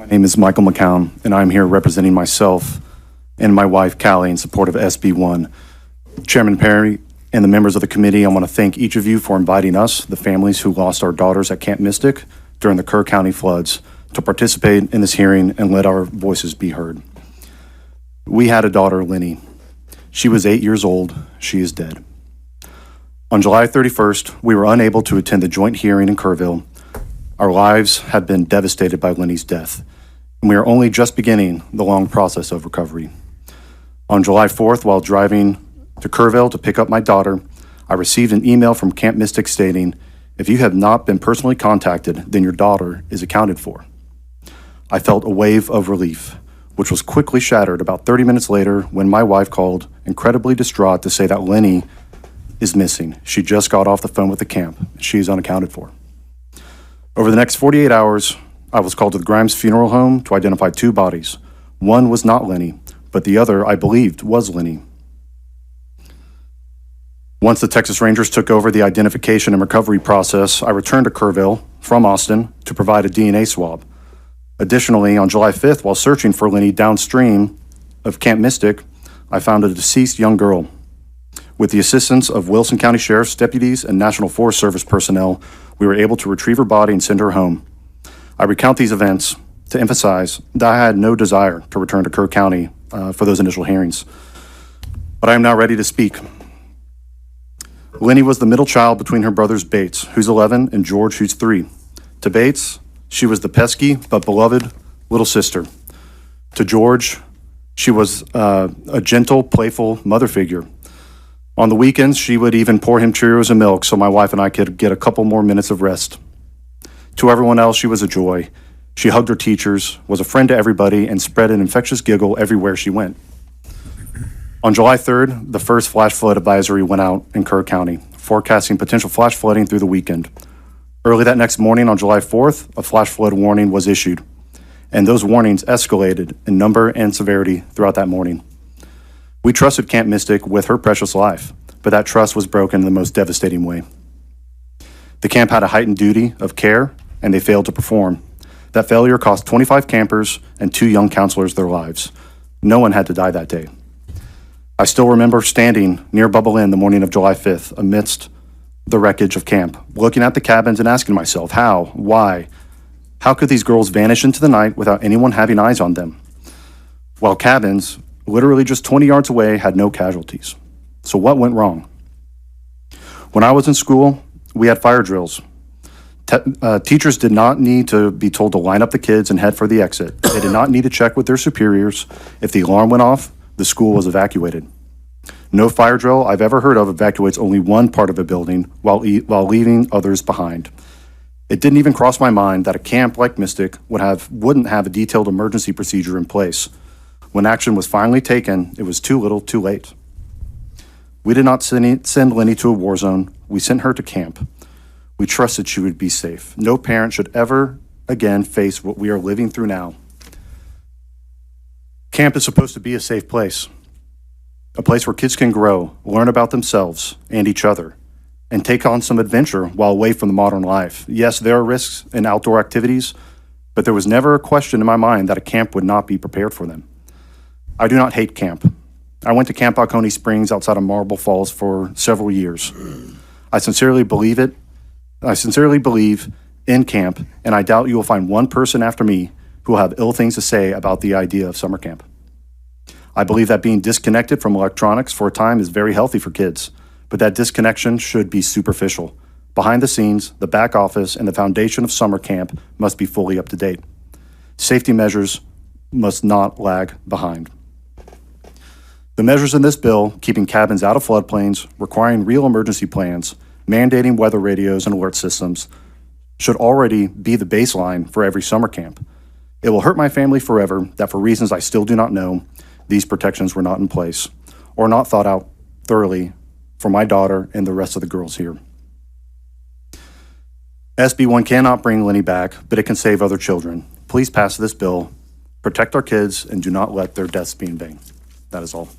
name is Michael McCown, and I'm here representing myself and my wife, Callie, in support of SB1. Chairman Perry and the members of the committee, I want to thank each of you for inviting us, the families who lost our daughters at Camp Mystic during the Kerr County floods, to participate in this hearing and let our voices be heard. We had a daughter, Linnie. She was 8 years old. She is dead. On July 31st, we were unable to attend the joint hearing in Kerrville. Our lives had been devastated by Linnie's death, and we are only just beginning the long process of recovery. On July 4th, while driving to Kerrville to pick up my daughter, I received an email from Camp Mystic stating, "If you have not been personally contacted, then your daughter is accounted for." I felt a wave of relief, which was quickly shattered about 30 minutes later when my wife called, incredibly distraught, to say that Linnie is missing. She just got off the phone with the camp. She is unaccounted for. Over the next 48 hours, I was called to the Grimes Funeral Home to identify two bodies. One was not Linnie, but the other, I believed, was Linnie. Once the Texas Rangers took over the identification and recovery process, I returned to Kerrville from Austin to provide a DNA swab. Additionally, on July 5th, while searching for Linnie downstream of Camp Mystic, I found a deceased young girl. With the assistance of Wilson County Sheriff's deputies and National Forest Service personnel, we were able to retrieve her body and send her home. I recount these events to emphasize that I had no desire to return to Kerr County for those initial hearings. But I am now ready to speak. Linnie was the middle child between her brothers Bates, who's 11, and George, who's 3. To Bates, she was the pesky but beloved little sister. To George, she was a gentle, playful mother figure. On the weekends, she would even pour him Cheerios and milk so my wife and I could get a couple more minutes of rest. To everyone else, she was a joy. She hugged her teachers, was a friend to everybody, and spread an infectious giggle everywhere she went. On July 3rd, the first flash flood advisory went out in Kerr County, forecasting potential flash flooding through the weekend. Early that next morning, on July 4th, a flash flood warning was issued, and those warnings escalated in number and severity throughout that morning. We trusted Camp Mystic with her precious life, but that trust was broken in the most devastating way. The camp had a heightened duty of care, and they failed to perform. That failure cost 25 campers and 2 young counselors their lives. No one had to die that day. I still remember standing near Bubble Inn the morning of July 5th amidst the wreckage of camp, looking at the cabins and asking myself, how, why, how could these girls vanish into the night without anyone having eyes on them? While cabins, literally just 20 yards away, had no casualties. So what went wrong? When I was in school, we had fire drills. Teachers did not need to be told to line up the kids and head for the exit. They did not need to check with their superiors. If the alarm went off, the school was evacuated. No fire drill I've ever heard of evacuates only one part of a building while leaving others behind. It didn't even cross my mind that a camp like Mystic wouldn't have a detailed emergency procedure in place. When action was finally taken, it was too little, too late. We did not send Linnie to a war zone. We sent her to camp. We trusted she would be safe. No parent should ever again face what we are living through now. Camp is supposed to be a safe place, a place where kids can grow, learn about themselves and each other, and take on some adventure while away from the modern life. Yes, there are risks in outdoor activities, but there was never a question in my mind that a camp would not be prepared for them. I do not hate camp. I went to Camp Oconee Springs outside of Marble Falls for several years. I sincerely believe in camp, and I doubt you will find one person after me who will have ill things to say about the idea of summer camp. I believe that being disconnected from electronics for a time is very healthy for kids, but that disconnection should be superficial. Behind the scenes, the back office and the foundation of summer camp must be fully up to date. Safety measures must not lag behind. The measures in this bill, keeping cabins out of floodplains, requiring real emergency plans, mandating weather radios and alert systems, should already be the baseline for every summer camp. It will hurt my family forever that for reasons I still do not know, these protections were not in place or not thought out thoroughly for my daughter and the rest of the girls here. SB1 cannot bring Linnie back, but it can save other children. Please pass this bill, protect our kids, and do not let their deaths be in vain. That is all.